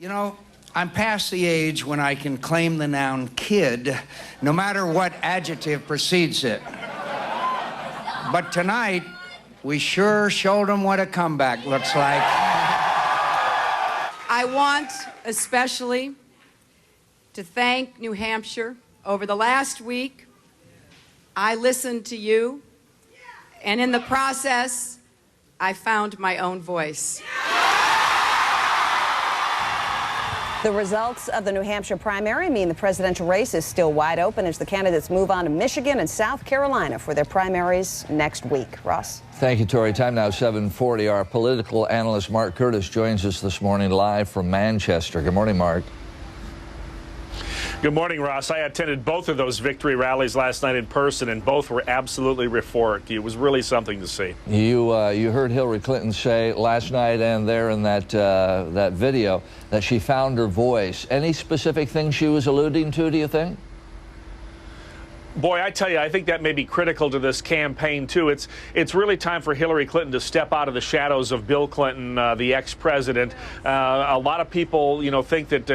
You know, I'm past the age when I can claim the noun kid, no matter what adjective precedes it. But tonight, we sure showed them what a comeback looks like. I want especially to thank New Hampshire. Over the last week, I listened to you, and in the process, I found my own voice. The results of the New Hampshire primary mean the presidential race is still wide open as the candidates move on to Michigan and South Carolina for their primaries next week. Ross. Thank you, Tori. Time now 7:40. Our political analyst Mark Curtis joins us this morning live from Manchester. Good morning, Mark. Good morning, Ross. I attended both of those victory rallies last night in person, and both were absolutely euphoric. It was really something to see. You heard Hillary Clinton say last night and there in that video that she found her voice. Any specific thing she was alluding to, do you think? Boy, I tell you, I think that may be critical to this campaign, too. It's really time for Hillary Clinton to step out of the shadows of Bill Clinton, the ex-president. A lot of people, think that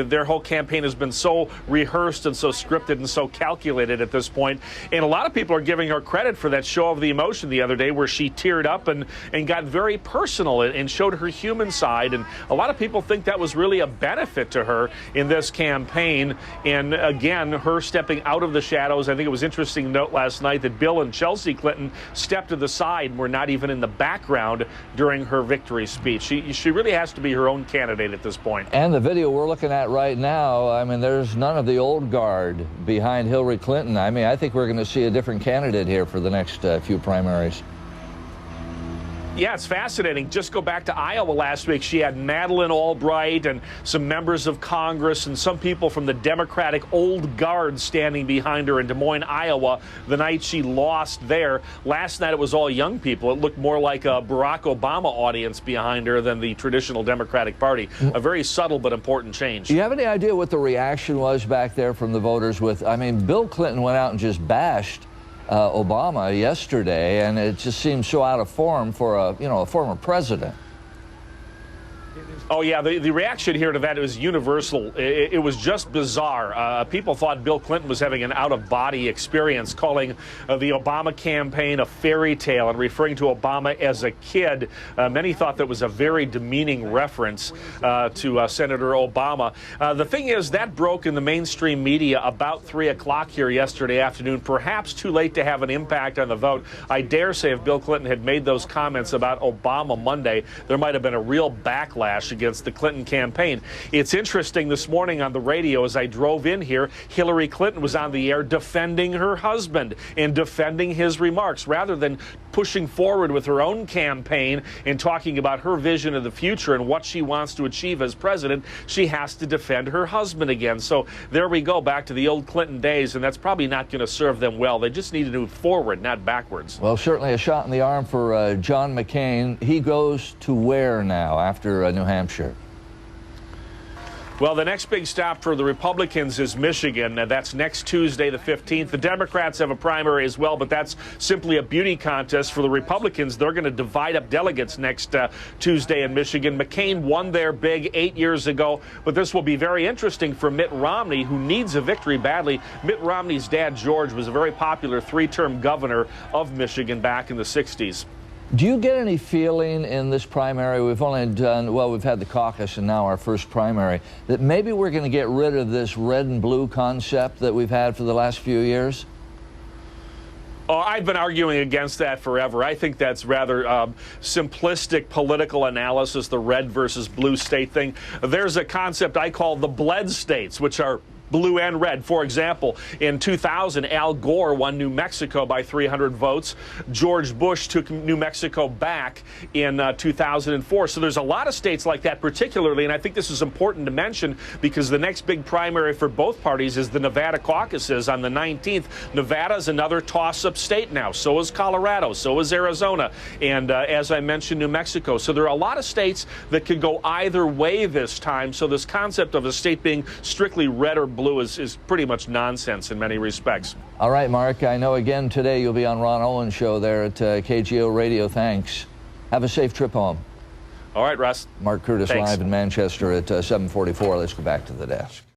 their whole campaign has been so rehearsed and so scripted and so calculated at this point. And a lot of people are giving her credit for that show of the emotion the other day where she teared up and got very personal and showed her human side. And a lot of people think that was really a benefit to her in this campaign. And again, her stepping out of the shadows. I think it was interesting to note last night that Bill and Chelsea Clinton stepped to the side and were not even in the background during her victory speech. She really has to be her own candidate at this point. And the video we're looking at right now, I mean, there's none of the old guard behind Hillary Clinton. I mean, I think we're going to see a different candidate here for the next few primaries. Yeah, it's fascinating. Just go back to Iowa last week. She had Madeleine Albright and some members of Congress and some people from the Democratic old guard standing behind her in Des Moines, Iowa, the night she lost there. Last night it was all young people. It looked more like a Barack Obama audience behind her than the traditional Democratic Party. A very subtle but important change. Do you have any idea what the reaction was back there from the voters with, I mean, Bill Clinton went out and just bashed Obama yesterday, and it just seems so out of form for a former president. Oh, yeah, the reaction here to that was universal. It was just bizarre. People thought Bill Clinton was having an out-of-body experience, calling the Obama campaign a fairy tale and referring to Obama as a kid. Many thought that was a very demeaning reference to Senator Obama. The thing is, that broke in the mainstream media about 3 o'clock here yesterday afternoon, perhaps too late to have an impact on the vote. I dare say if Bill Clinton had made those comments about Obama Monday, there might have been a real backlash against the Clinton campaign. It's interesting this morning on the radio as I drove in here, Hillary Clinton was on the air defending her husband and defending his remarks rather than pushing forward with her own campaign and talking about her vision of the future and what she wants to achieve as president. She has to defend her husband again. So there we go, back to the old Clinton days, and that's probably not going to serve them well. They just need to move forward, not backwards. Well, certainly a shot in the arm for John McCain. He goes to where now after New Hampshire? Well, the next big stop for the Republicans is Michigan. That's next Tuesday, the 15th. The Democrats have a primary as well, but that's simply a beauty contest. For the Republicans, they're going to divide up delegates next Tuesday in Michigan. McCain won there big 8 years ago, but this will be very interesting for Mitt Romney, who needs a victory badly. Mitt Romney's dad, George, was a very popular three-term governor of Michigan back in the 60s. Do you get any feeling in this primary, we've only done, well, we've had the caucus and now our first primary, that maybe we're going to get rid of this red and blue concept that we've had for the last few years? Oh, I've been arguing against that forever. I think that's rather simplistic political analysis, the red versus blue state thing. There's a concept I call the bled states, which are blue and red. For example, in 2000, Al Gore won New Mexico by 300 votes. George Bush took New Mexico back in 2004. So there's a lot of states like that particularly, and I think this is important to mention because the next big primary for both parties is the Nevada caucuses on the 19th. Nevada's another toss-up state now. So is Colorado. So is Arizona. And as I mentioned, New Mexico. So there are a lot of states that could go either way this time. So this concept of a state being strictly red or blue is pretty much nonsense in many respects. All right, Mark, I know again today you'll be on Ron Owen's show there at KGO Radio. Thanks. Have a safe trip home. All right, Russ. Mark Curtis Thanks. live in Manchester at 7:44. Let's go back to the desk.